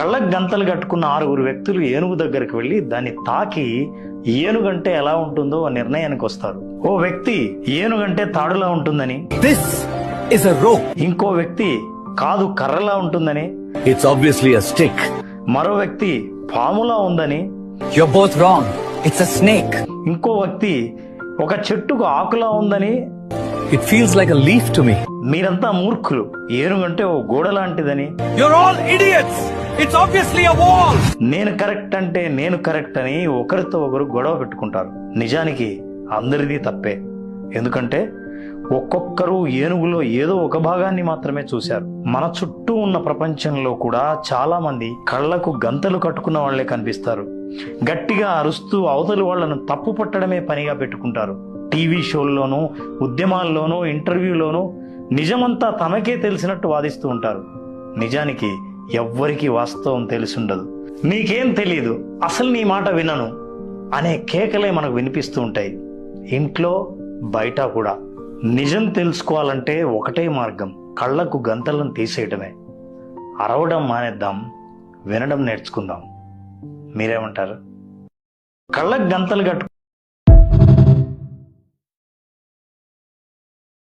కళ్ళకు గంతలు కట్టుకున్న 6 వ్యక్తులు ఏనుగు దగ్గరికి వెళ్ళి దాన్ని తాకి ఏనుగంటే ఎలా ఉంటుందో ఆ నిర్ణయానికి వస్తారు. ఓ వ్యక్తి ఏనుగంటే తాడులా ఉంటుందని, This is a rope. ఇంకో వ్యక్తి కాదు కర్రలా ఉంటుందని, It's obviously a stick. మరో వ్యక్తి పాములా ఉందని, You're both wrong. It's a snake. ఇంకో వ్యక్తి ఒక చెట్టుకు ఆకులా ఉందని. It feels like a leaf to me. మీరంతా మూర్ఖులు, ఏనుగంటే ఓ గోడ లాంటిదని. You're all idiots. It's obviously a wall. నేను కరెక్ట్ అంటే నేను కరెక్ట్ అని ఒకరితో ఒకరు గొడవ పెట్టుకుంటారు. నిజానికి అందరిది తప్పే. ఎందుకంటే ఒక్కొక్కరు ఏనుగులో ఏదో ఒక భాగాన్ని మాత్రమే చూశారు. మన చుట్టూ ఉన్న ప్రపంచంలో కూడా చాలా మంది కళ్ళకు గంతలు కట్టుకున్న వాళ్లే కనిపిస్తారు. గట్టిగా అరుస్తూ అవతలి వాళ్లను తప్పు పట్టడమే పనిగా పెట్టుకుంటారు. టీవీ షోల్లోనూ, ఉద్యమాల్లోనూ, ఇంటర్వ్యూలోనూ నిజమంతా తమకే తెలిసినట్టు వాదిస్తూ ఉంటారు. నిజానికి ఎవ్వరికీ వాస్తవం తెలిసుండదు. నీకేం తెలీదు, అసలు నీ మాట వినను అనే కేకలే మనకు వినిపిస్తూ ఉంటాయి, ఇంట్లో బయట కూడా. నిజం తెలుసుకోవాలంటే ఒకటే మార్గం, కళ్ళకు గంతలను తీసేయటమే. అరవడం మానేద్దాం, వినడం నేర్చుకుందాం. మీరేమంటారు? కళ్ళకు గంతలు కట్టు